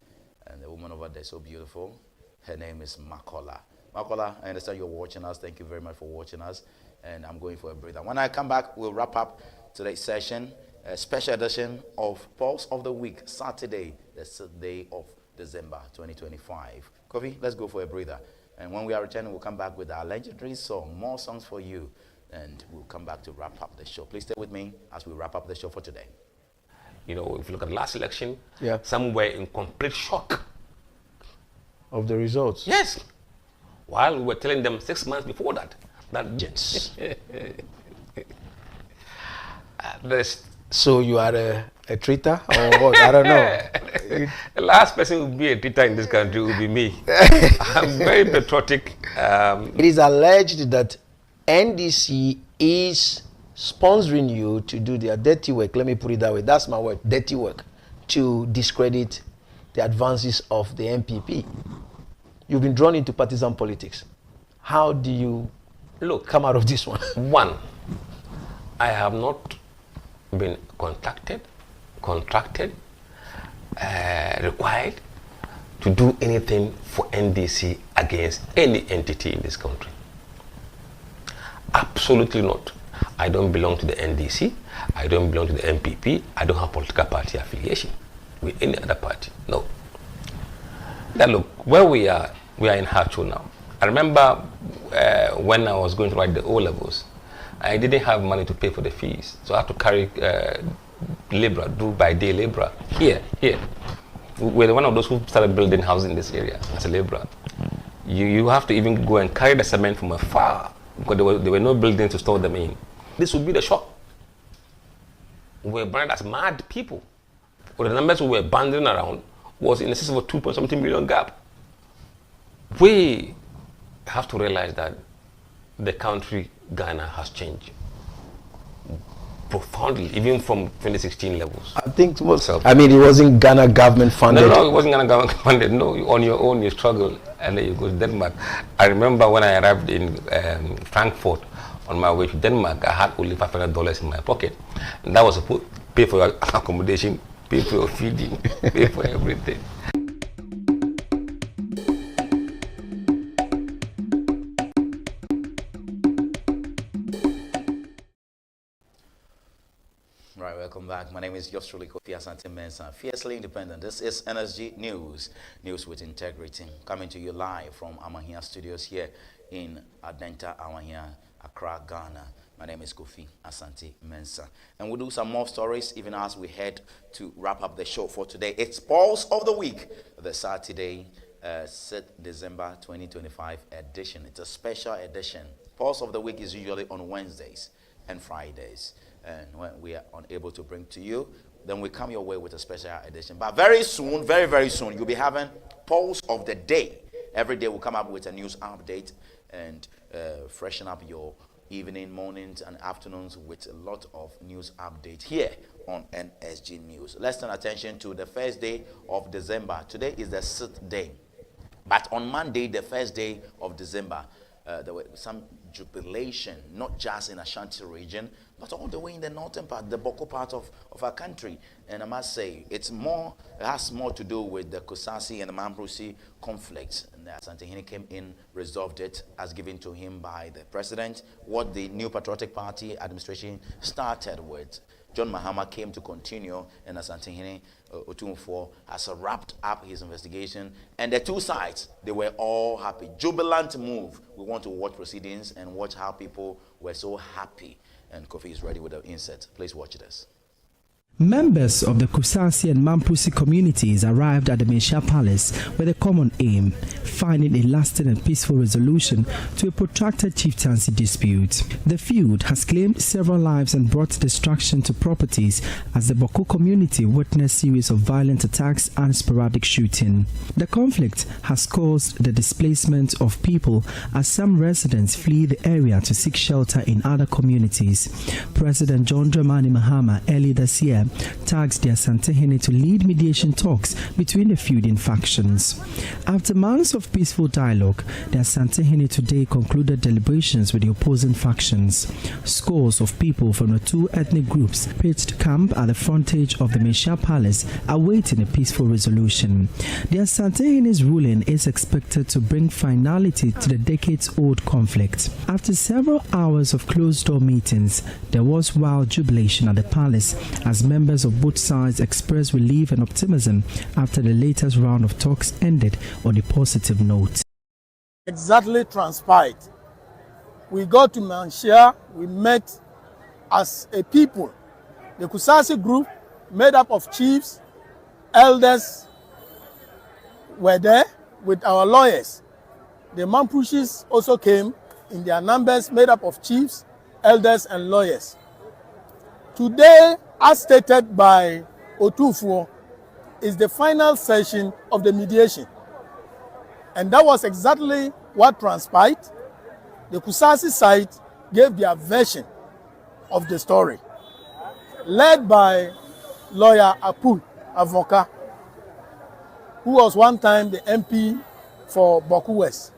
And the woman over there is so beautiful. Her name is Makola. Makola, I understand you're watching us. Thank you very much for watching us. And I'm going for a breather. When I come back, we'll wrap up today's session. A special edition of Pulse of the Week, Saturday, the 6th day of December 2025. Kofi, let's go for a breather. And when we are returning, we'll come back with our legendary song, more songs for you. And we'll come back to wrap up the show. Please stay with me as we wrap up the show for today. You know, if you look at the last election, some were in complete shock of the results. Yes. While we were telling them 6 months before that yes. So you are a traitor or what? I don't know. The last person who will be a traitor in this country will be me. I'm very patriotic. It is alleged that NDC is sponsoring you to do their dirty work. Let me put it that way. That's my word, dirty work, to discredit the advances of the MPP. You've been drawn into partisan politics. How do you come out of this one? One, I have not been contracted, required to do anything for NDC against any entity in this country. Absolutely not. I don't belong to the NDC. I don't belong to the MPP. I don't have political party affiliation with any other party. No. Now look, where we are in Hacho now. I remember when I was going to write the O-levels, I didn't have money to pay for the fees. So I had to carry labor, do by day labor. Here. We're one of those who started building houses in this area as a laborer. You have to even go and carry the cement from afar because there were no buildings to store them in. This would be the shock. We were branded as mad people. But the numbers we were banding around was in excess of a 2.something million gap. We have to realize that the country, Ghana, has changed profoundly, even from 2016 levels. I think it wasn't Ghana government funded. No, it wasn't Ghana government funded. No, on your own you struggle, and then you go to Denmark. I remember when I arrived in Frankfurt on my way to Denmark, I had only $500 in my pocket, and that was to pay for your accommodation, pay for your feeding, pay for everything. Right, welcome back. My name is yours truly, Kofi Asante Mensah, fiercely independent. This is NSG News, news with integrity, coming to you live from Amahia Studios here in Adenta, Amahia, Accra, Ghana. My name is Kofi Asante Mensah. And we'll do some more stories even as we head to wrap up the show for today. It's Pulse of the Week, the Saturday, 6th December 2025 edition. It's a special edition. Pulse of the Week is usually on Wednesdays and Fridays. And when we are unable to bring to you, then we come your way with a special edition. But very soon, very, very soon, you'll be having Pulse of the Day. Every day we'll come up with a news update and freshen up your evening, mornings, and afternoons with a lot of news update here on NSG News. Let's turn attention to the first day of December. Today is the 6th day. But on Monday, the first day of December, there was some jubilation, not just in Ashanti region, but all the way in the northern part, the Boko part of our country. And I must say, it has more to do with the Kusasi and the Mambrusi conflict. And Asante Hine came in, resolved it as given to him by the president, what the New Patriotic Party administration started with. John Mahama came to continue, and Asante Otumfuo has wrapped up his investigation. And the two sides, they were all happy. Jubilant move. We want to watch proceedings and watch how people were so happy. And Kofi is ready with the insert. Please watch this. Members of the Kusasi and Mampusi communities arrived at the Mensah Palace with a common aim, finding a lasting and peaceful resolution to a protracted chieftaincy dispute. The feud has claimed several lives and brought destruction to properties as the Boko community witnessed a series of violent attacks and sporadic shooting. The conflict has caused the displacement of people as some residents flee the area to seek shelter in other communities. President John Dramani Mahama earlier this year tasked the Asante to lead mediation talks between the feuding factions. After months of peaceful dialogue, the Asante today concluded deliberations with the opposing factions. Scores of people from the two ethnic groups pitched camp at the frontage of the Mensah Palace, awaiting a peaceful resolution. The Asante ruling is expected to bring finality to the decades-old conflict. After several hours of closed-door meetings, there was wild jubilation at the palace as members of both sides expressed relief and optimism after the latest round of talks ended on a positive note. Exactly transpired. We got to Mensah, we met as a people. The Kusasi group, made up of chiefs, elders, were there with our lawyers. The Mampushis also came in their numbers, made up of chiefs, elders, and lawyers. Today, as stated by Otumfuo, is the final session of the mediation. And that was exactly what transpired. The Kusasi side gave their version of the story, led by lawyer Apul Avoka, who was one time the MP for Boku West.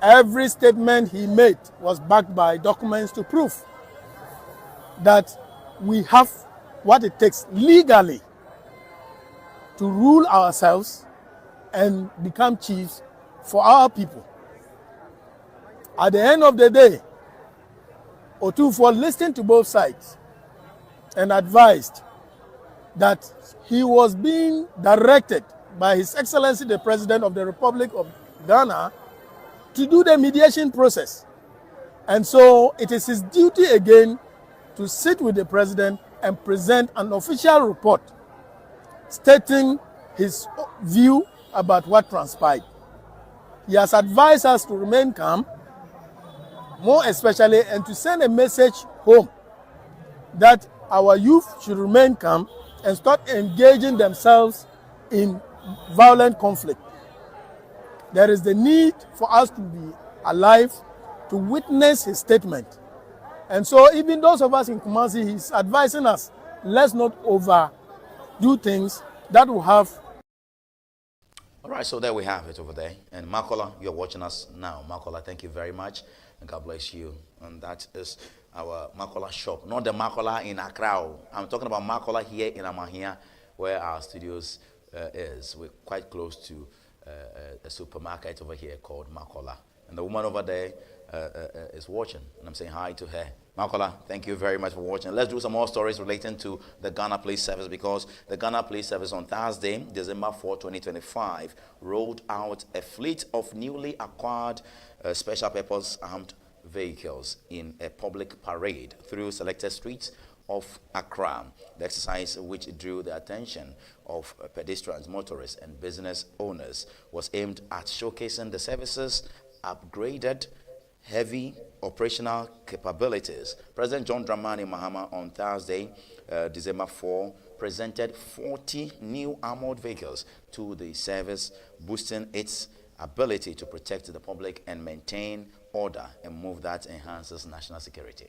Every statement he made was backed by documents to prove that we have what it takes legally to rule ourselves and become chiefs for our people. At the end of the day, Otumfuo listened to both sides and advised that he was being directed by His Excellency the President of the Republic of Ghana to do the mediation process. And so it is his duty again to sit with the president and present an official report stating his view about what transpired. He has advised us to remain calm, more especially, and to send a message home that our youth should remain calm and start engaging themselves in violent conflict. There is the need for us to be alive to witness his statement. And so even those of us in Kumasi, he's advising us, let's not overdo things that will have. All right, so there we have it over there. And Makola, you're watching us now. Makola, thank you very much. And God bless you. And that is our Makola shop. Not the Makola in Accra. I'm talking about Makola here in Amahia, where our studios is. We're quite close to a supermarket over here called Makola. And the woman over there is watching, and I'm saying hi to her. Makola, thank you very much for watching. Let's do some more stories relating to the Ghana Police Service, because the Ghana Police Service on Thursday, December 4, 2025, rolled out a fleet of newly acquired special purpose armed vehicles in a public parade through selected streets of Accra. The exercise, which drew the attention of pedestrians, motorists, and business owners, was aimed at showcasing the service's upgraded heavy operational capabilities. President John Dramani Mahama on Thursday, December 4, presented 40 new armored vehicles to the service, boosting its ability to protect the public and maintain order, a move that enhances national security.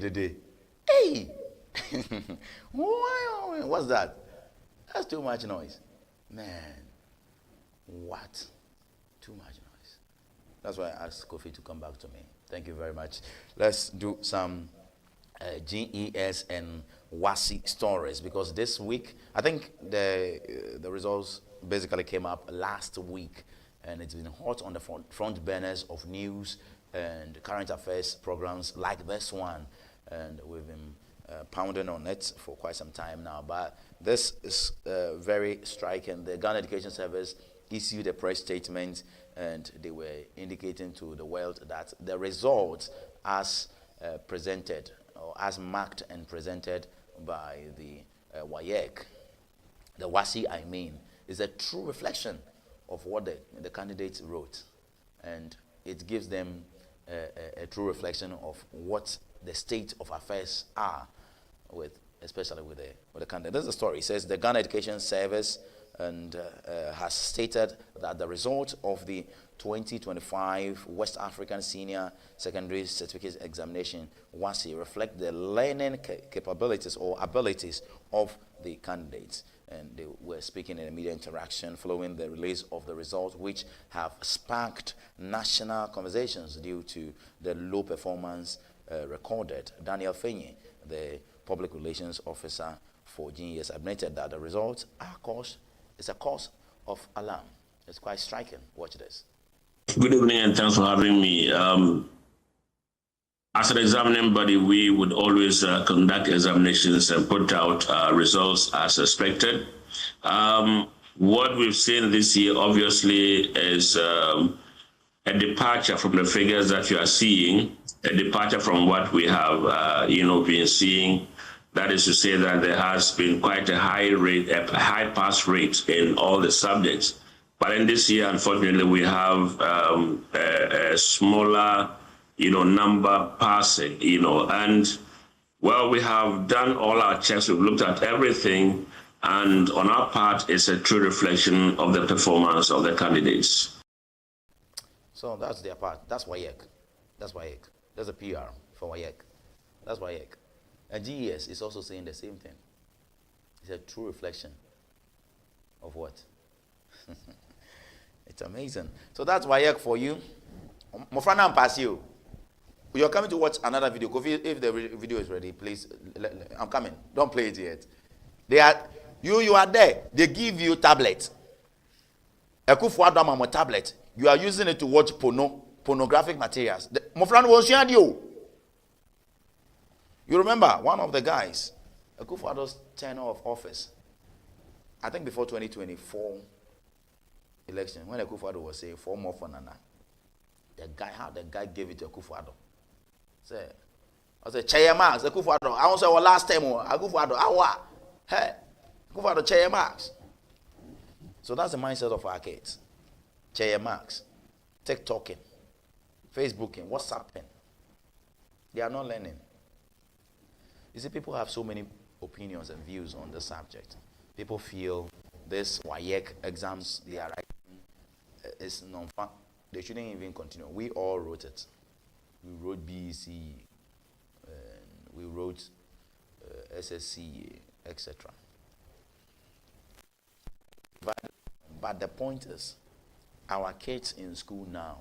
the day. Hey! What's that? That's too much noise. Man, what? Too much noise. That's why I asked Kofi to come back to me. Thank you very much. Let's do some GES and WASI stories, because this week, I think the results basically came up last week, and it's been hot on the front burners of news and current affairs programs like this one, and we've been pounding on it for quite some time now. But this is very striking. The Ghana Education Service issued a press statement, and they were indicating to the world that the results as presented, or as marked and presented by the WAEC, the WASI I mean, is a true reflection of what the candidates wrote, and it gives them a true reflection of what the state of affairs are, especially with the candidate. This is the story. It says the Ghana Education Service has stated that the result of the 2025 West African Senior Secondary Certificate Examination WASI reflect the learning capabilities or abilities of the candidates. And they were speaking in a media interaction following the release of the results, which have sparked national conversations due to the low performance recorded. Daniel Fenye, the public relations officer for GES, admitted that the results is a cause of alarm. It's quite striking. Watch this. Good evening and thanks for having me. As an examining body, we would always conduct examinations and put out results as expected. What we've seen this year, obviously, is a departure from the figures that you are seeing, a departure from what we have, been seeing. That is to say that there has been quite a high pass rate in all the subjects. But in this year, unfortunately, we have a smaller, number passing, and well, we have done all our checks. We've looked at everything, and on our part, it's a true reflection of the performance of the candidates. So that's their part. That's WAEC. That's WAEC. That's a PR for WAEC. That's WAEC. And GES is also saying the same thing. It's a true reflection of what? It's amazing. So that's WAEC for you. Mofrana and pass you. You're coming to watch another video. Kofi, if the video is ready, please. I'm coming. Don't play it yet. You are there. They give you tablet. A tablet. You are using it to watch pornographic materials. Mofrana won't share you. You remember one of the guys, Akufo-Addo's tenure of office, I think before 2024 election, when Akufo-Addo was saying 4 more for Nana, the guy gave it to Akufo-Addo. I said, Chair Marks, Akufo-Addo. I want to say, well, last time, Akufo-Addo, hey, Akufo-Addo, Chair Marks. So that's the mindset of our kids. Chair Marks, TikToking, Facebooking, WhatsApping. They are not learning. You see, people have so many opinions and views on the subject. People feel this WAEC exams they are writing is non-fun. They shouldn't even continue. We all wrote it. We wrote BEC, we wrote SSC, etc. But the point is, our kids in school now,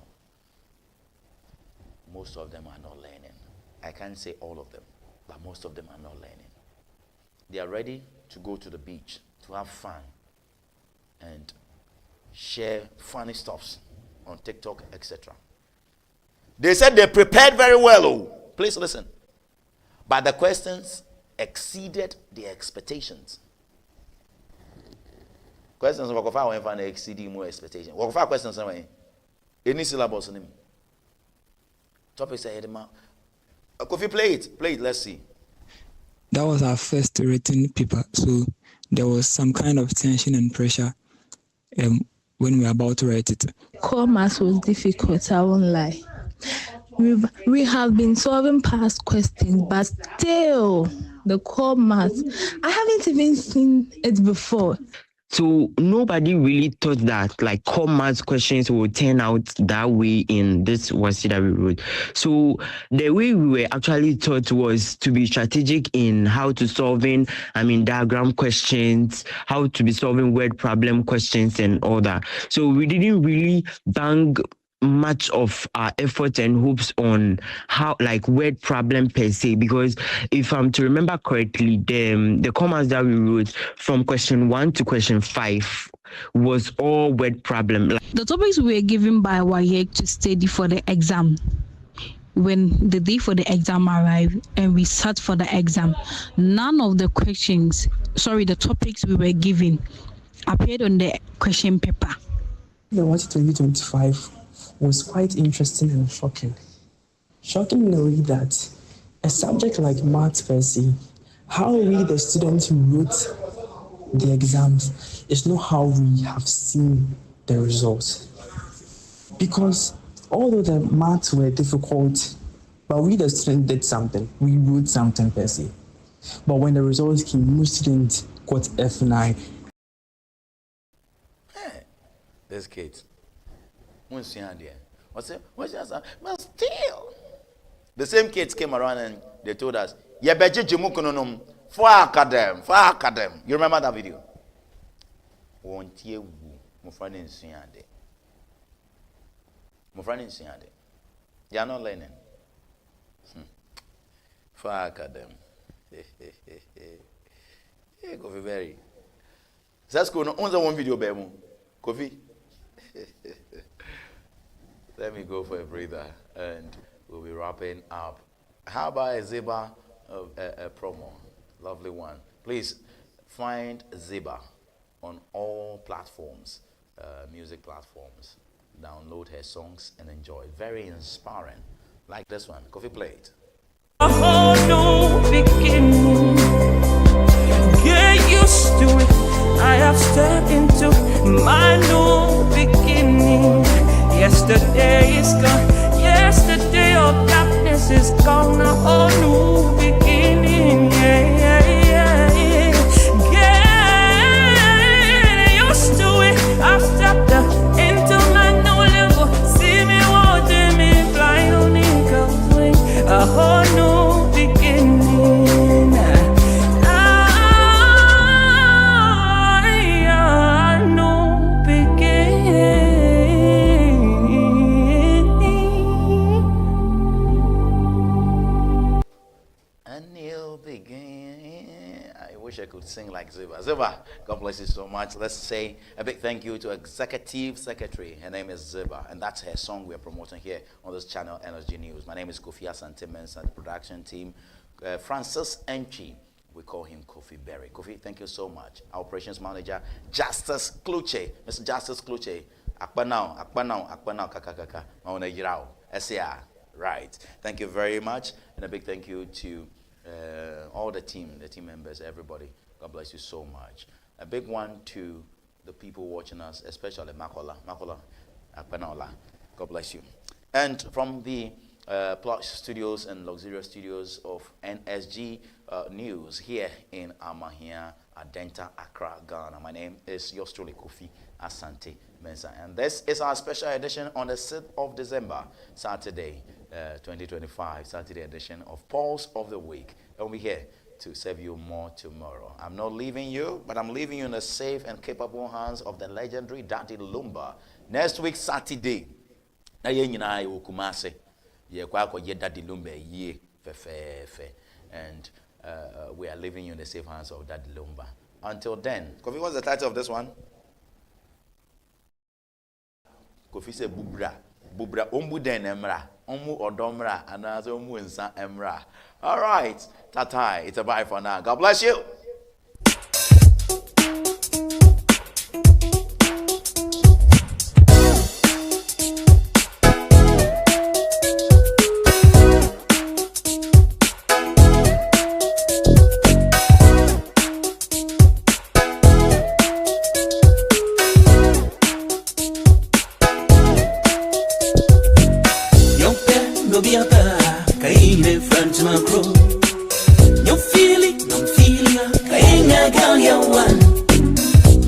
most of them are not learning. I can't say all of them, but most of them are not learning. They are ready to go to the beach, to have fun, and share funny stuffs on TikTok, etc. They said they prepared very well. Oh, please listen. But the questions exceeded their expectations. Questions of Wakofa went for exceeding more expectations. Wakofa questions any syllabus in him. Topics ahead of him. Kofi, play it. Let's see. That was our first written paper, so there was some kind of tension and pressure when we were about to write it. Core maths was difficult, I won't lie. We have been solving past questions, but still, the core maths, I haven't even seen it before. So nobody really thought that like core maths questions would turn out that way in this WASI that we wrote. So the way we were actually taught was to be strategic in how to solving, diagram questions, how to be solving word problem questions and all that. So we didn't really bang much of our effort and hopes on how like word problem per se, because if I'm to remember correctly, the comments that we wrote from question 1 to question 5 was all word problem. The topics we were given by WAEC to study for the exam, when the day for the exam arrived and we sat for the exam, none of the the topics we were given appeared on the question paper. The WASI 2025 was quite interesting and shocking. Shocking in a way that a subject like maths per se, how we the students who wrote the exams is not how we have seen the results. Because although the maths were difficult, but we the students did something. We wrote something per se. But when the results came, most students got F9. Hey, this kid. But still, the same kids came around and they told us, "You for academ. You remember that video? Won't you, my friend in Siande? You are not learning. For academ. Hey, Kofi Berry. That's cool. Only one video, Bemo. Kofi. Let me go for a breather and we'll be wrapping up. How about a Ziba a promo? Lovely one. Please find Ziba on all platforms, music platforms. Download her songs and enjoy. Very inspiring. Like this one. Kofi, play it. Oh, no beginning. Get used to it. I have stepped into my new beginning. Yesterday is gone. Yesterday of darkness is gone. A whole new beginning. Get used to it. I've stepped into my new level. See me walking me flying on eagle's wing. A whole new beginning. I could sing like Ziba. Ziba, God bless you so much. Let's say a big thank you to Executive Secretary. Her name is Ziba, and that's her song we're promoting here on this channel, NSG News. My name is Kofi Asante Mensah, the production team. Francis Enchi, we call him Kofi Berry. Kofi, thank you so much. Our operations manager, Justice Kluche. Mr. Justice Kluche. Akbanao, kakakaka. Mauna Yirao. SCR. Right. Thank you very much. And a big thank you to all the team members, everybody. God bless you so much. A big one to the people watching us, especially Makola, Akpanola. God bless you. And from the plush studios and luxurious studios of NSG News here in Amahia, Adenta, Accra, Ghana. My name is yours truly, Kofi Asante Mensah. And this is our special edition on the 6th of December, Saturday, 2025, Saturday edition of Pulse of the Week. And we're here to serve you more tomorrow. I'm not leaving you, but I'm leaving you in the safe and capable hands of the legendary Daddy Lumba. Next week, Saturday, and we are leaving you in the safe hands of Daddy Lumba. Until then, Kofi, what's the title of this one? Kofi said Bubra. Ombu den emra. Omu odomra. Anazo omu insa emra. All right. Tatai. It's a bye for now. God bless you.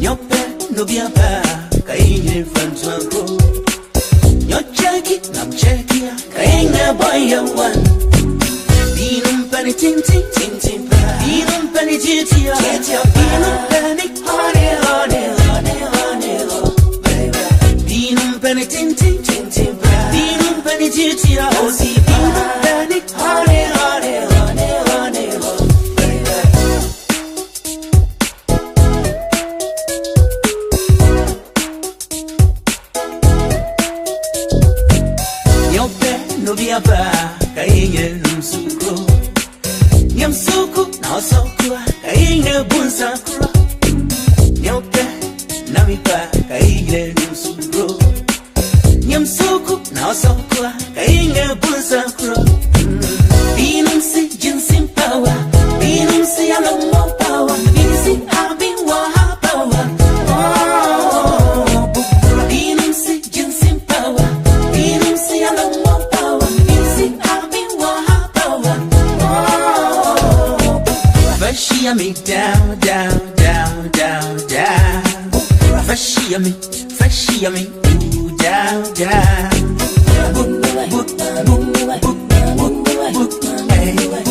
Yo biapa kaine front wanko yo check it nam check ya kaine boy ya one binum pani ting ting ting ting binum pani jiti ya binum pani honey honey honey honey baby binum pani ting ting ting ting binum pani jiti ya osi binum pani honey honey honey honey no biaba kainye numsuko nyamsuko na sokwa kainye bunsakro nyope na mipa kainye numsuko nyamsuko na sokwa kainye bunsakro binum si jinsim power binum si alomo power binum si abin wa power binum si jinsim power binum si alomo Fashia me down, down, down, down, down. Fashia me, ooh, down, down. Book, book, book, book, book, book, book, hey.